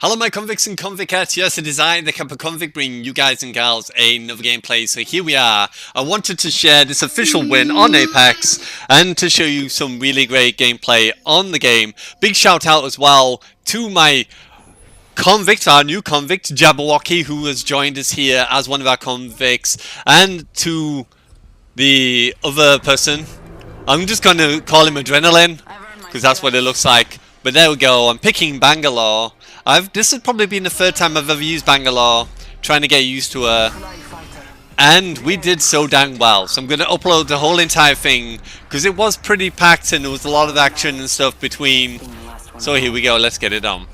Hello my convicts and convicettes, yes it is I, the Kappa Convict, bringing you guys and gals another gameplay. So here we are. I wanted to share this official win on Apex and to show you some really great gameplay on the game. Big shout out as well to my convict, our new convict, Jabberwocky, who has joined us here as one of our convicts, and to the other person. I'm just going to call him Adrenaline, because that's what it looks like. But there we go, I'm picking Bangalore. This has probably been the third time I've ever used Bangalore, trying to get used to her. And we did so dang well. So I'm going to upload the whole entire thing, because it was pretty packed and there was a lot of action and stuff between. So here we go, let's get it on.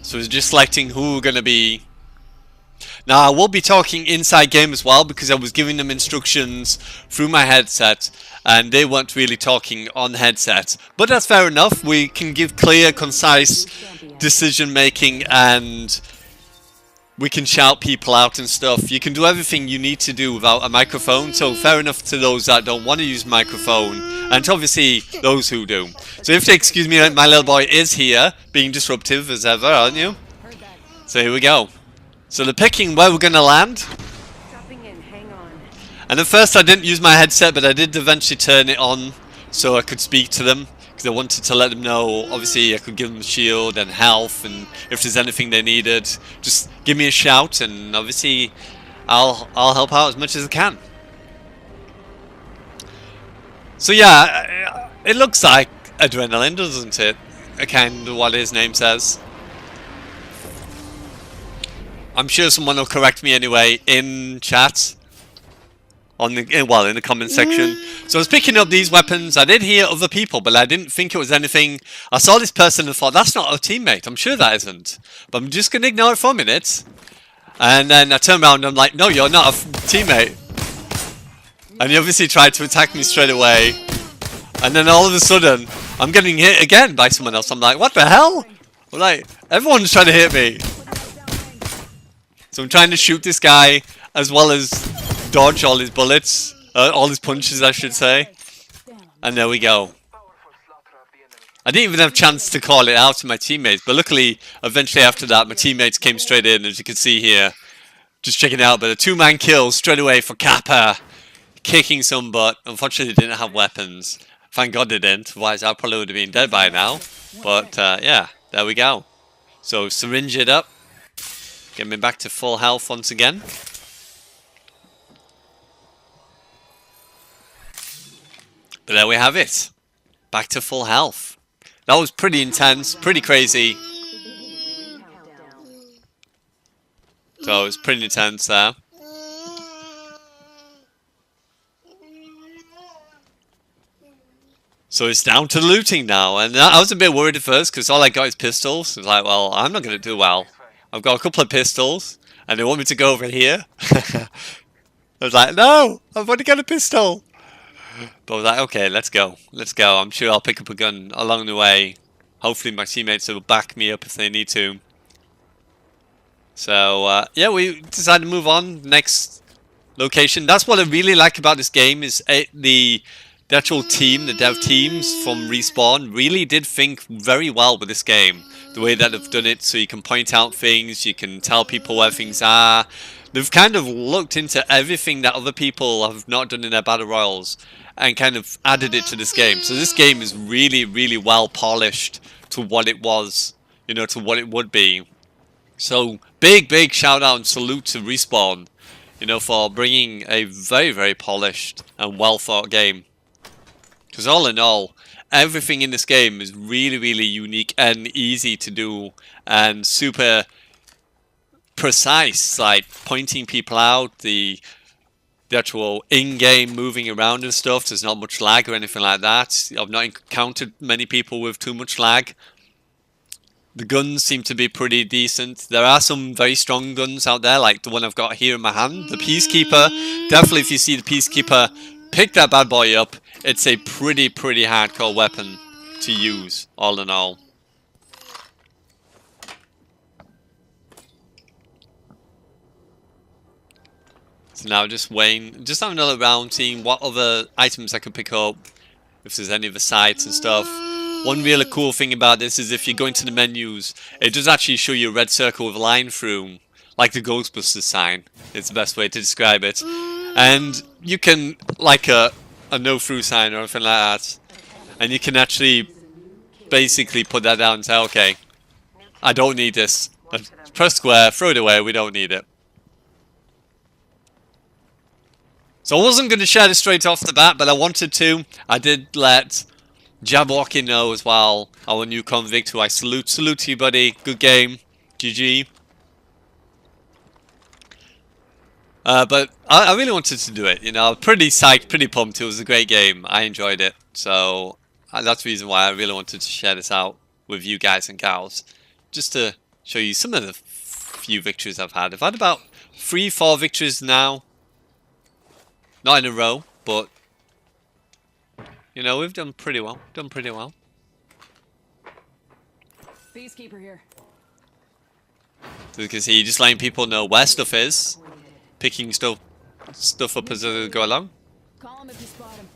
So it's just selecting who we're going to be. Now I will be talking inside game as well, because I was giving them instructions through my headset and they weren't really talking on headset. But that's fair enough, we can give clear, concise decision making and we can shout people out and stuff. You can do everything you need to do without a microphone, so fair enough to those that don't want to use microphone, and to obviously those who do. So if you excuse me, my little boy is here, being disruptive as ever, aren't you? So here we go. So they're picking where we're going to land. And at first I didn't use my headset, but I did eventually turn it on so I could speak to them. Because I wanted to let them know, obviously I could give them shield and health, and if there's anything they needed, just give me a shout and obviously I'll help out as much as I can. So yeah, it looks like Adrenaline, doesn't it? Kind of what his name says. I'm sure someone will correct me anyway in chat. In the comment section. So I was picking up these weapons. I did hear other people, but I didn't think it was anything. I saw this person and thought, that's not a teammate. I'm sure that isn't. But I'm just going to ignore it for a minute. And then I turned around and I'm like, no, you're not a teammate. And he obviously tried to attack me straight away. And then all of a sudden, I'm getting hit again by someone else. I'm like, what the hell? I'm like, everyone's trying to hit me. So I'm trying to shoot this guy as well as dodge all his bullets, all his punches I should say, and there we go. I didn't even have a chance to call it out to my teammates, but luckily eventually after that my teammates came straight in, as you can see here, just checking it out. But a two-man kill straight away for Kappa, kicking some butt. Unfortunately they didn't have weapons, thank god they didn't, otherwise I probably would have been dead by now. But yeah, there we go. So syringe it up, get me back to full health once again. But there we have it. Back to full health. That was pretty intense, pretty crazy. So it was pretty intense there. So it's down to looting now. And I was a bit worried at first because all I got is pistols. I was like, well, I'm not going to do well. I've got a couple of pistols and they want me to go over here. I was like, no, I've only got a pistol. But I was like, okay, let's go. Let's go. I'm sure I'll pick up a gun along the way. Hopefully my teammates will back me up if they need to. So, yeah, we decided to move on. Next location. That's what I really like about this game is the actual team, the dev teams from Respawn really did think very well with this game. The way that they've done it, so you can point out things, you can tell people where things are. They've kind of looked into everything that other people have not done in their battle royals and kind of added it to this game. So this game is really, really well polished to what it was, you know, to what it would be. So big shout out and salute to Respawn, you know, for bringing a very, very polished and well thought game. Because all in all, everything in this game is really, really unique and easy to do and super precise, like pointing people out, the actual in-game moving around and stuff. There's not much lag or anything like that. I've not encountered many people with too much lag. The guns seem to be pretty decent. There are some very strong guns out there, like the one I've got here in my hand, the Peacekeeper. Definitely if you see the Peacekeeper, pick that bad boy up. It's a pretty hardcore weapon to use, all in all. So now just weighing, just having another round, seeing what other items I can pick up, if there's any of the sites and stuff. One really cool thing about this is if you go into the menus, it does actually show you a red circle with a line through, like the Ghostbusters sign. It's the best way to describe it. And you can, like a no through sign or anything like that, and you can actually basically put that down and say, okay, I don't need this. Press square, throw it away, we don't need it. So I wasn't going to share this straight off the bat, but I wanted to. I did let Jabberwocky know as well, our new convict, who I salute. Salute to you, buddy. Good game. GG. But I really wanted to do it, you know. Pretty psyched, pretty pumped. It was a great game. I enjoyed it. So that's the reason why I really wanted to share this out with you guys and gals. Just to show you some of the few victories I've had. I've had about 3-4 victories now. Not in a row, but you know, we've done pretty well. Peacekeeper here. So you can see, just letting people know where stuff is, picking stuff up as they go along. Call him if you spot him.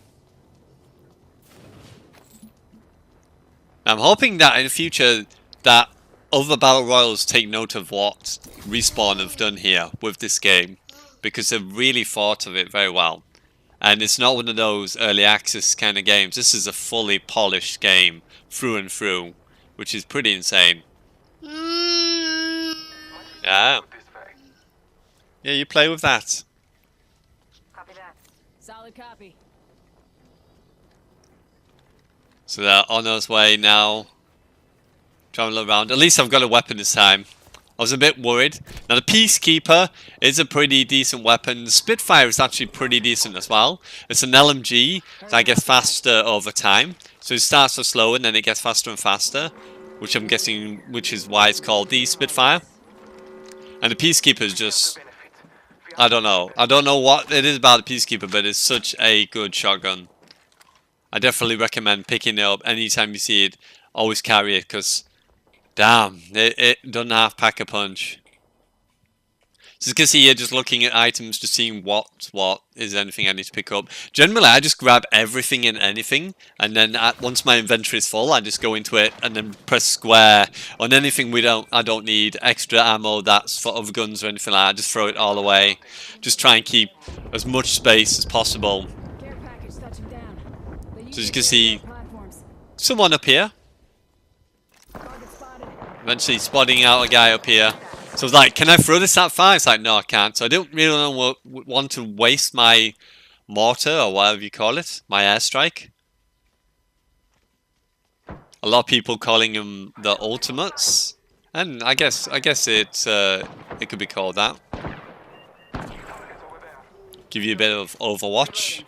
I'm hoping that in the future that other battle royals take note of what Respawn have done here with this game, because they've really thought of it very well. And it's not one of those early access kind of games. This is a fully polished game through and through, which is pretty insane. Yeah. Yeah, you play with that. Copy that. Solid copy. So they're on our way now. Traveling around. At least I've got a weapon this time. I was a bit worried. Now the Peacekeeper is a pretty decent weapon. The Spitfire is actually pretty decent as well. It's an LMG that gets faster over time. So it starts off slow and then it gets faster and faster. Which I'm guessing, which is why it's called the Spitfire. And the Peacekeeper is just, I don't know. I don't know what it is about the Peacekeeper, but it's such a good shotgun. I definitely recommend picking it up anytime you see it. Always carry it, because damn, it doesn't half pack a punch. So you can see here, just looking at items, just seeing what is anything I need to pick up. Generally, I just grab everything and anything, and then once my inventory is full, I just go into it and then press square on anything I don't need, extra ammo that's for other guns or anything like that. Just throw it all away. Just try and keep as much space as possible. So as you can see, someone up here. Eventually spotting out a guy up here. So I was like, can I throw this at fire? It's like, no, I can't. So I don't really want to waste my mortar, or whatever you call it, my airstrike. A lot of people calling them the ultimates. And I guess it could be called that. Give you a bit of Overwatch.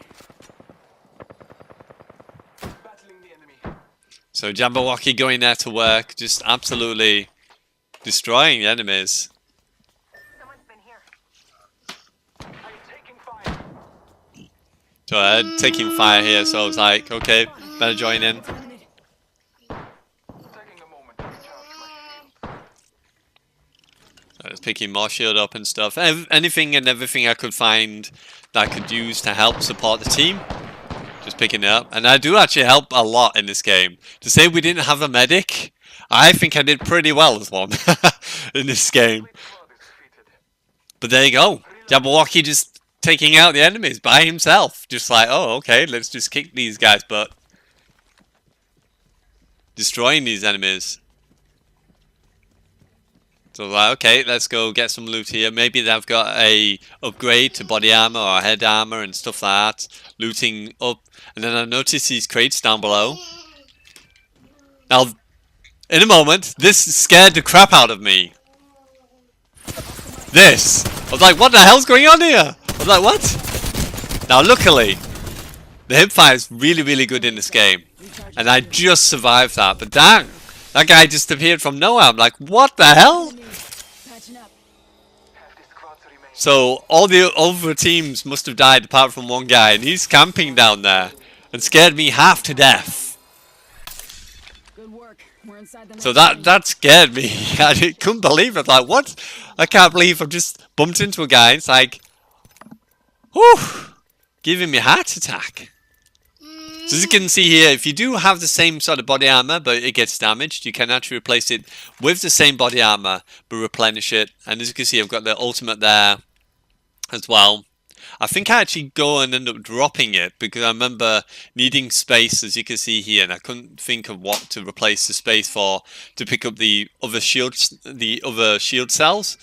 So Jabberwocky going there to work, just absolutely destroying the enemies. So taking fire here, so I was like, okay, better join in. So I was picking more shield up and stuff. Anything and everything I could find that I could use to help support the team. Just picking it up. And I do actually help a lot in this game. To say we didn't have a medic, I think I did pretty well as one in this game. But there you go. Jabberwocky just taking out the enemies by himself. Just like, oh, okay, let's just kick these guys' butt. Destroying these enemies. So like, okay, let's go get some loot here. Maybe they've got a upgrade to body armor or head armor and stuff like that. Looting up. And then I noticed these crates down below. Now, in a moment, this scared the crap out of me. This! I was like, what the hell's going on here? I was like, what? Now, luckily, the hipfire is really, really good in this game. And I just survived that. But dang, that guy just appeared from nowhere. I'm like, what the hell? So, all the other teams must have died apart from one guy. And he's camping down there. And scared me half to death. Good work. We're inside the So that scared me. I couldn't believe it. Like, what? I can't believe I've just bumped into a guy. It's like, whew, giving me a heart attack. So as you can see here, if you do have the same sort of body armor, but it gets damaged, you can actually replace it with the same body armor, but replenish it. And as you can see, I've got the ultimate there as well. I think I actually go and end up dropping it because I remember needing space, as you can see here, and I couldn't think of what to replace the space for to pick up the other shield cells.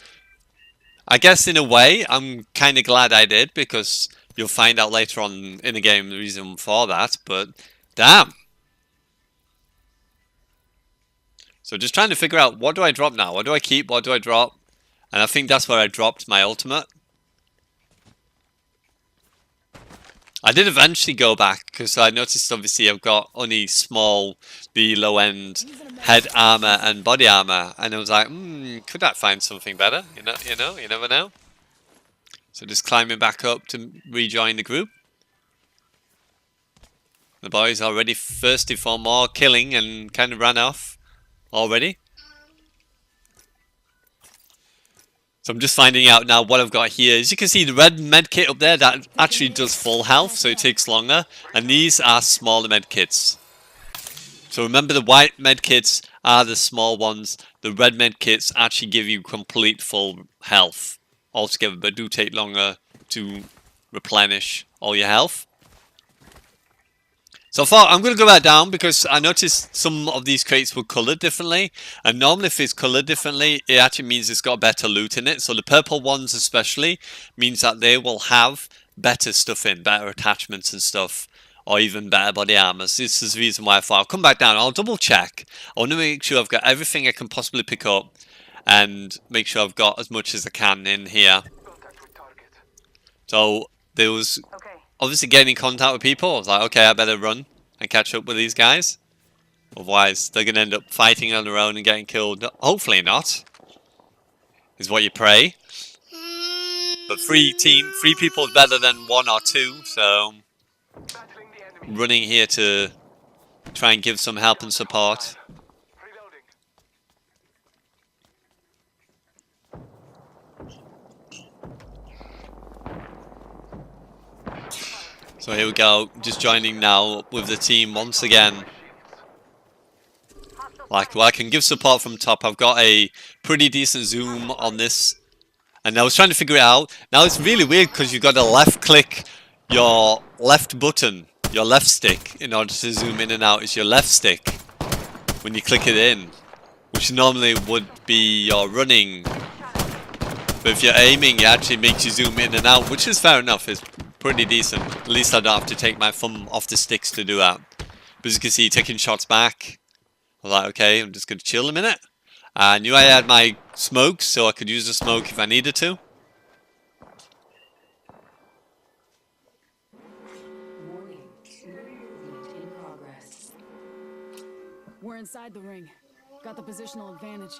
I guess in a way, I'm kind of glad I did, because you'll find out later on in the game the reason for that, but damn. So just trying to figure out, what do I drop now? What do I keep? What do I drop? And I think that's where I dropped my ultimate. I did eventually go back, because I noticed obviously I've got only the low end head armor and body armor, and I was like, could I find something better? You never know. So just climbing back up to rejoin the group. The boys already thirsty for more killing and kind of ran off already. So I'm just finding out now what I've got here. As you can see, the red med kit up there, that actually does full health, so it takes longer. And these are smaller med kits. So remember, the white med kits are the small ones. The red med kits actually give you complete full health altogether, but do take longer to replenish all your health. So far, I'm going to go back down because I noticed some of these crates were coloured differently. And normally if it's coloured differently, it actually means it's got better loot in it. So the purple ones especially means that they will have better stuff in, better attachments and stuff, or even better body armor. So this is the reason why I thought I'll come back down. I'll double check. I want to make sure I've got everything I can possibly pick up and make sure I've got as much as I can in here. So there was obviously getting in contact with people. I was like, okay, I better run and catch up with these guys. Otherwise, they're going to end up fighting on their own and getting killed. Hopefully not, is what you pray. But three people is better than 1 or 2. So running here to try and give some help and support. So here we go, just joining now with the team once again. Like, well, I can give support from top. I've got a pretty decent zoom on this. And I was trying to figure it out. Now it's really weird because you've got to left click your left button, your left stick, in order to zoom in and out. It's your left stick when you click it in, which normally would be your running. But if you're aiming, it actually makes you zoom in and out, which is fair enough. It's pretty decent. At least I don't have to take my thumb off the sticks to do that. But as you can see, taking shots back. I was like, okay, I'm just going to chill a minute. I knew I had my smokes, so I could use the smoke if I needed to. We're inside the ring. Got the positional advantage.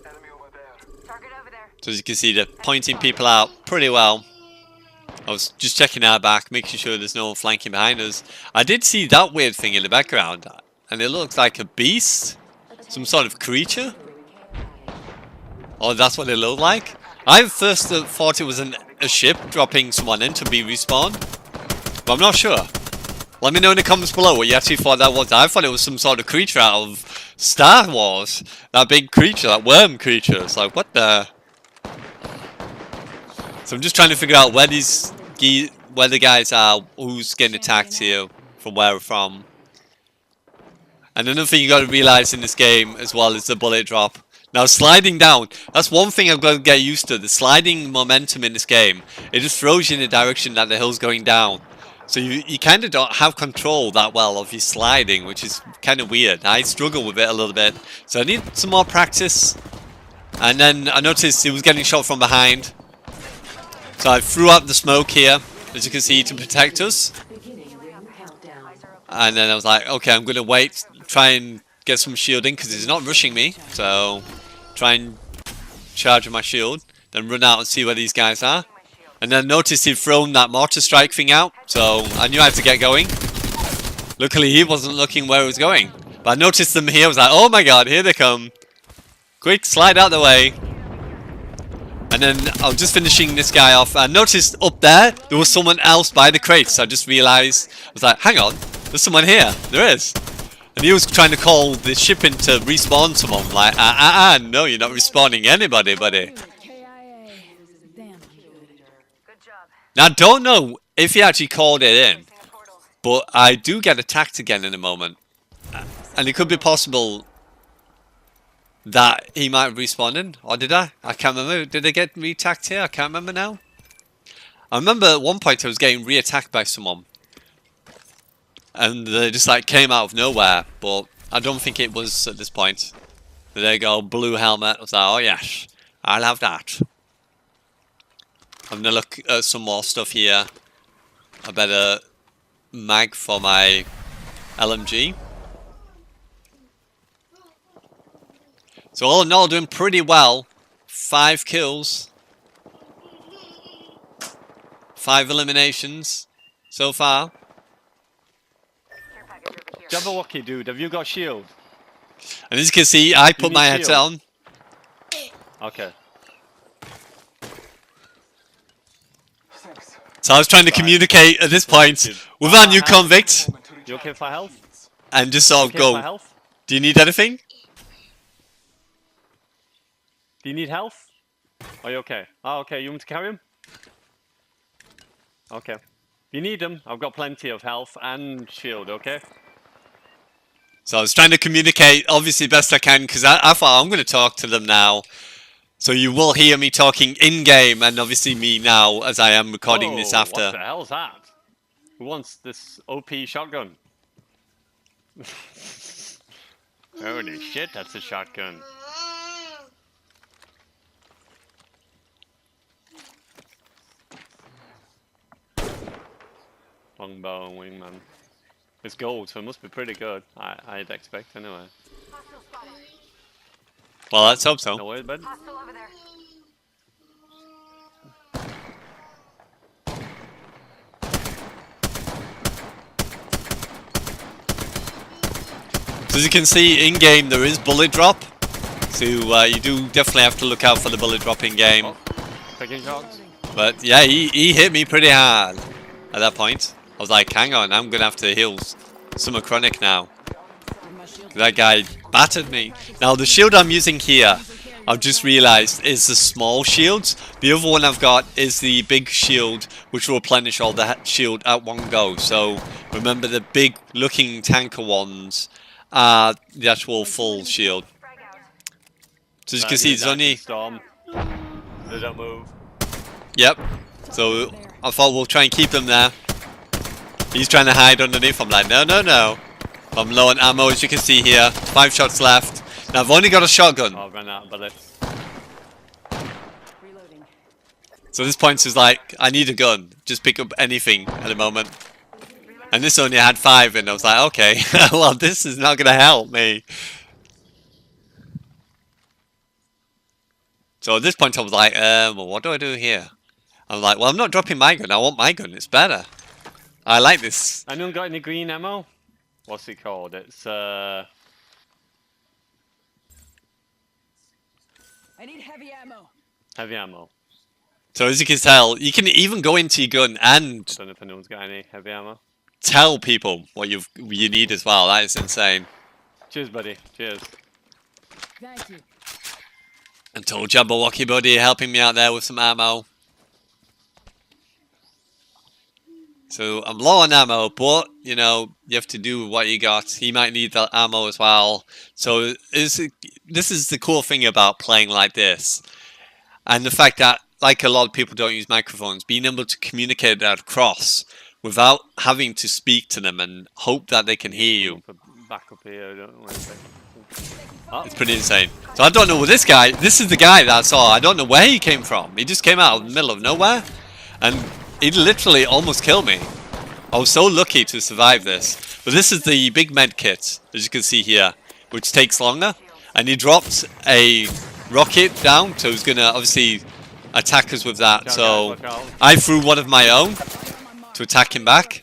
Enemy over there. Target over there. So as you can see, they're pointing people out pretty well. I was just checking our back, making sure there's no one flanking behind us. I did see that weird thing in the background, and it looked like a beast, some sort of creature. Oh, that's what it looked like. I first thought it was a ship dropping someone in to be respawned, but I'm not sure. Let me know in the comments below what you actually thought that was. I thought it was some sort of creature out of Star Wars. That big creature, that worm creature. It's like, what the... So I'm just trying to figure out where the guys are, who's getting attacked here, from where from. And another thing you got to realize in this game as well is the bullet drop. Now sliding down, that's one thing I've got to get used to. The sliding momentum in this game, it just throws you in the direction that the hill's going down. So you kind of don't have control that well of your sliding, which is kind of weird. I struggle with it a little bit, so I need some more practice. And then I noticed he was getting shot from behind. So I threw out the smoke here, as you can see, to protect us. And then I was like, okay, I'm going to wait, try and get some shielding, because he's not rushing me. So try and charge my shield, then run out and see where these guys are. And then noticed he'd thrown that mortar strike thing out, so I knew I had to get going. Luckily he wasn't looking where it was going. But I noticed them here, I was like, oh my god, here they come. Quick, slide out the way. And then I was just finishing this guy off. I noticed up there was someone else by the crates. I just realised, I was like, hang on, There's someone here. There is. And he was trying to call the ship in to respawn someone. Like, no, you're not respawning anybody, buddy. KIA. Damn. Good job. Now, I don't know if he actually called it in, Placing a portal. but I do get attacked again in a moment. And it could be possible that he might have respawned in. Or did I? I can't remember. Did I get re-attacked here? I can't remember now. I remember at one point I was getting re-attacked by someone. And they just like came out of nowhere. But I don't think it was at this point. There you go, blue helmet. I was like, oh yes, I'll have that. I'm gonna look at some more stuff here. A better mag for my LMG. So all in all, doing pretty well. 5 kills. 5 eliminations so far. Care package over here. Jabberwocky, dude, have you got shield? And as you can see, I put need my headset shield? on. Okay. Thanks. So I was trying to communicate at this point with our new convict. You okay for health? And just sort of Okay for go, health? do you need anything? Do you need health? Are you okay? Oh, okay. You want me to carry him? Okay. If you need them, I've got plenty of health and shield, okay? So I was trying to communicate, obviously best I can, because I thought I'm going to talk to them now. So you will hear me talking in-game, and obviously me now, as I am recording this What the after. hell's that? Who wants this OP shotgun? Holy shit, that's a shotgun. Longbow and wingman. It's gold, so it must be pretty good. I'd expect anyway. Hostile spotted. Well, let's hope so. No way, bud. Hostile over there. So as you can see, in-game there is bullet drop. So you do definitely have to look out for the bullet drop in-game. Oh, picking shots. But yeah, he hit me pretty hard at that point. I was like, hang on, I'm going to have to heal some chronic now. My shield. That guy battered me. Now the shield I'm using here, I've just realised, is the small shields. The other one I've got is the big shield, which will replenish all the shield at one go. So remember, the big looking tanker ones are the actual full shield. Frag out. So as you can see, it's only... Storm. They don't move. Yep. So I thought we'll try and keep them there. He's trying to hide underneath. I'm like, no, no, no. I'm low on ammo, as you can see here. 5 shots left. Now I've only got a shotgun. Oh, I've run out of bullets. Reloading. So this point is like, I need a gun. Just pick up anything at the moment. And this only had 5, and I was like, okay, well, this is not going to help me. So at this point I was like, well, what do I do here? I'm like, well, I'm not dropping my gun. I want my gun. It's better. I like this. Anyone got any green ammo? What's it called? It's I need heavy ammo. heavy ammo. So as you can tell, you can even go into your gun and I don't know if anyone's got any heavy ammo. tell people what you need as well. That is insane. Cheers, buddy. Cheers. Thank you. And told Jabberwocky buddy helping me out there with some ammo. So I'm low on ammo, but you know, you have to do what you got. He might need that ammo as well. So this is the cool thing about playing like this. And the fact that, like, a lot of people don't use microphones, being able to communicate that across without having to speak to them and hope that they can hear you. Put back up here. I don't know where It's pretty insane. So I don't know, this guy, this is the guy that I saw. I don't know where he came from. He just came out of the middle of nowhere. And he literally almost killed me. I was so lucky to survive this. But this is the big med kit, as you can see here, which takes longer. And he dropped a rocket down, so he's going to obviously attack us with that. So I threw one of my own to attack him back.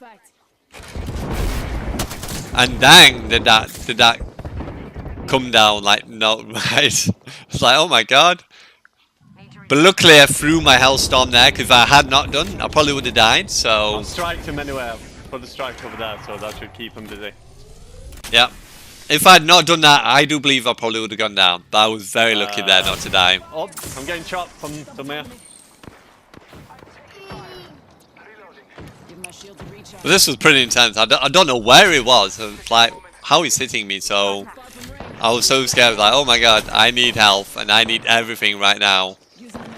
And dang, did that come down like, no, right? It's like, oh my god. But luckily I threw my Hellstorm there, because if I had not done, I probably would have died, so... I'll strike him anyway. put the strike over there, so that should keep him busy. Yeah. If I had not done that, I do believe I probably would have gone down. But I was very lucky there not to die. Oh, I'm getting shot from somewhere. Give my shield to recharge. But this was pretty intense. I don't know where it was. Like, how he's hitting me. So I was so scared. Like, oh my god, I need help. And I need everything right now. Using the med.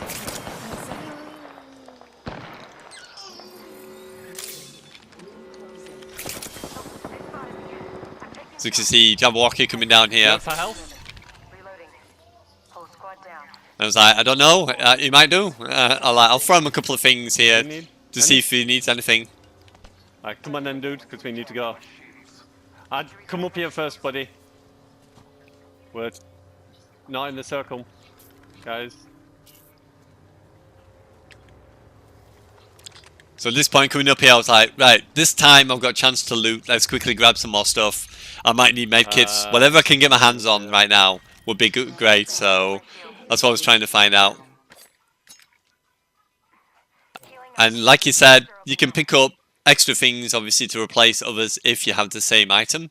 So you can see Jabberwocky coming down here. For health? Reloading. Whole squad down. I was like, I don't know. You might do. I'll throw him a couple of things here You need to see if he needs anything. Alright, come on then, dude, because we need to go. I'd come up here first, buddy. We're not in the circle, guys. So at this point coming up here, I was like, right, this time I've got a chance to loot. Let's quickly grab some more stuff. I might need medkits. Whatever I can get my hands on right now would be great. So that's what I was trying to find out. And like you said, you can pick up extra things, obviously, to replace others if you have the same item.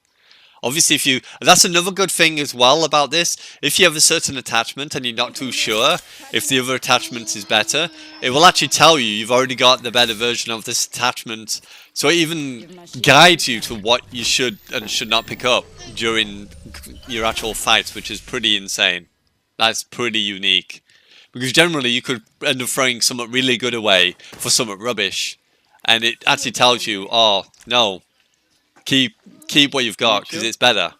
Obviously, that's another good thing as well about this. If you have a certain attachment and you're not too sure if the other attachment is better, it will actually tell you you've already got the better version of this attachment. So it even guides you to what you should and should not pick up during your actual fights, which is pretty insane. That's pretty unique. Because generally you could end up throwing something really good away for something rubbish. And it actually tells you, oh, no, keep what you've got because it's better.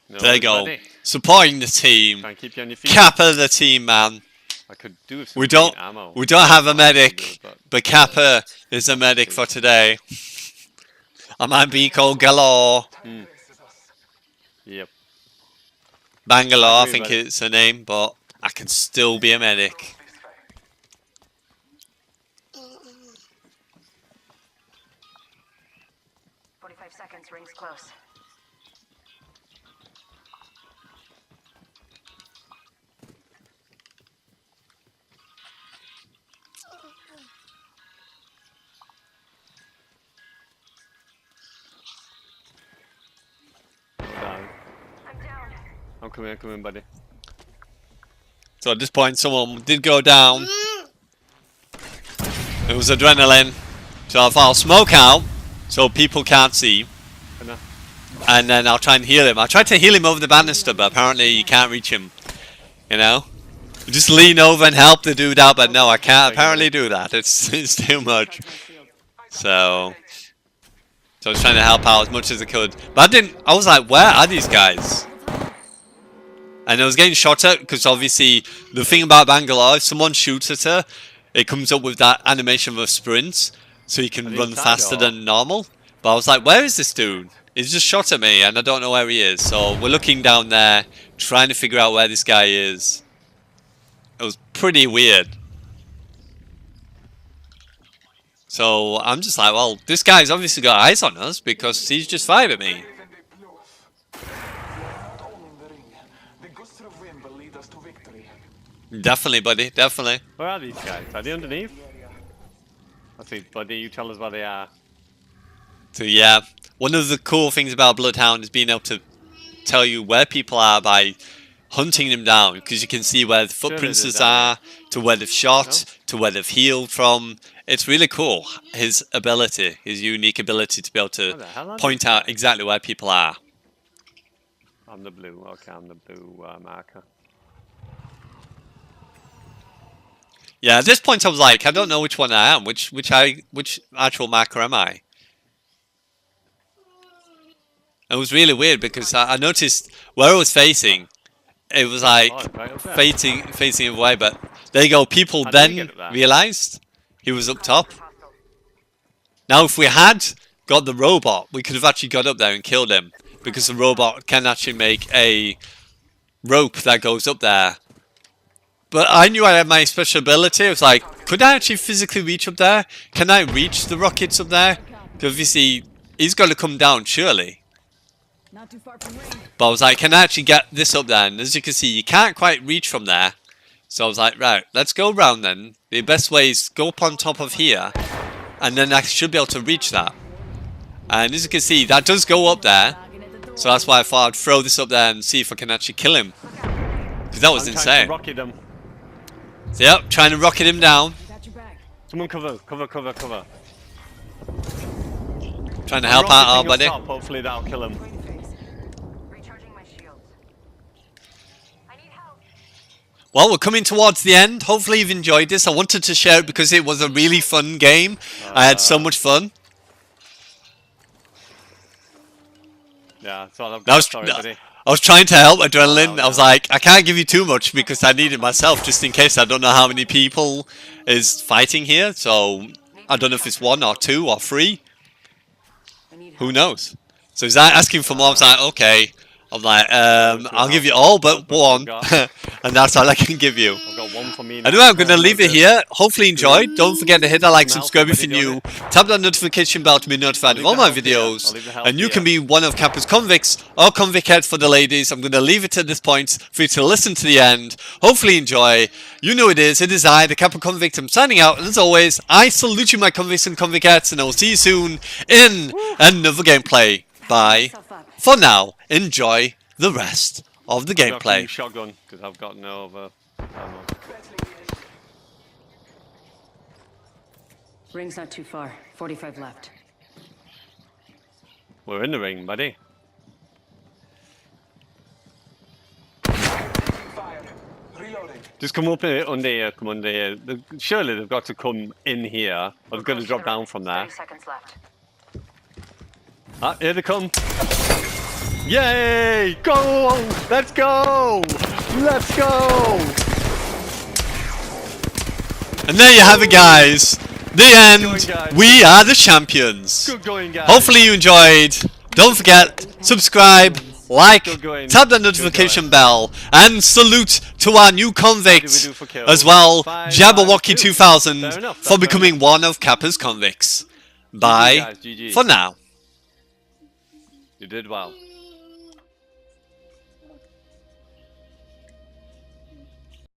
No, There you go. buddy. Supporting the team. Try and keep you on your feet. Kappa the team, man. I could do with some We don't ammo. have a medic, but Kappa is a medic for today. I might be called Galore. Yep. Bangalore, I agree, think buddy. it's her name, but I can still be a medic. 45 seconds, rings close. Down. I'm down. I'm coming, buddy. So at this point, someone did go down. It was adrenaline. So I thought I'll smoke out so people can't see. And then I'll try and heal him. I tried to heal him over the banister, but apparently you can't reach him. You know? Just lean over and help the dude out, but no, I can't apparently do that. It's too much. So I was trying to help out as much as I could. But I was like, where are these guys? And I was getting shot at, because obviously the thing about Bangalore, if someone shoots at her, it comes up with that animation of a sprint, so you can run faster than normal. But I was like, where is this dude? He's just shot at me and I don't know where he is. So we're looking down there, trying to figure out where this guy is. It was pretty weird. So I'm just like, well, this guy's obviously got eyes on us because he's just fired at me. Definitely, buddy, definitely. Where are these guys? Are they underneath? I see, buddy, you tell us where they are. So yeah, one of the cool things about Bloodhound is being able to tell you where people are by hunting them down, because you can see where the footprints are, to where they've shot, to where they've healed from. It's really cool, his ability, his unique ability to be able to point out exactly where people are. I'm the blue, okay, I'm the blue marker. Yeah, at this point I was like, I don't know which one I am, which actual marker am I? It was really weird because I noticed where I was facing, it was like facing away, but there you go, people then realised he was up top. Now if we had got the robot, we could have actually got up there and killed him, because the robot can actually make a rope that goes up there. But I knew I had my special ability. I was like, could I actually physically reach up there? Can I reach the rockets up there? Because obviously, he's got to come down, surely. Not too far from ring. But I was like, can I actually get this up there? And as you can see, you can't quite reach from there. So I was like, right, let's go around then. The best way is go up on top of here, and then I should be able to reach that. And as you can see, that does go up there. So that's why I thought I'd throw this up there and see if I can actually kill him. Because that was insane. Rocket him. So, yep, trying to rocket him down. Got your back. Someone cover. Trying to help out our buddy. Top, hopefully that'll kill him. Recharging my shields. I need help. Well, we're coming towards the end. Hopefully you've enjoyed this. I wanted to share it because it was a really fun game. I had so much fun. Yeah, that's all I've That got. was, Sorry, buddy. I was trying to help Adrenaline. Oh, I was like, I can't give you too much because I need it myself just in case. I don't know how many people is fighting here. So I don't know if it's 1 or 2 or 3. I need help. Who knows? So he's asking for more. I was like, okay. I'm like, I'll give you all but 1. And that's all I can give you. I've got 1 for me. Anyway, I'm going to leave it here. Hopefully you enjoyed. Don't forget to hit that like, subscribe if you're new. Tap that notification bell to be notified of all my videos. And you can be one of Kappa's convicts or convict heads for the ladies. I'm going to leave it at this point for you to listen to the end. Hopefully enjoy. You know it is. It is I, the Kappa Convict. I'm signing out. And as always, I salute you, my convicts and convict heads. And I will see you soon in another gameplay. Bye. For now, enjoy the rest of the gameplay. Shotgun, because I've got no other ammo. Ring's not too far. 45 left. We're in the ring, buddy. Just come up here, under here, come under here. Surely they've got to come in here. Or they've got to drop down from there. 30 seconds left. Ah, here they come. Yay! Go! Let's go! Let's go! And there you have it, guys. The end. guys. We are the champions. Good going, guys. Hopefully you enjoyed. Don't forget, subscribe, like, Good going. tap the notification bell, and salute to our new convicts do for kills? as well, 5, Jabberwocky 2. 2000, Fair enough, for that's fair becoming one of Kappa's convicts. Bye guys, GG. for now. You did well.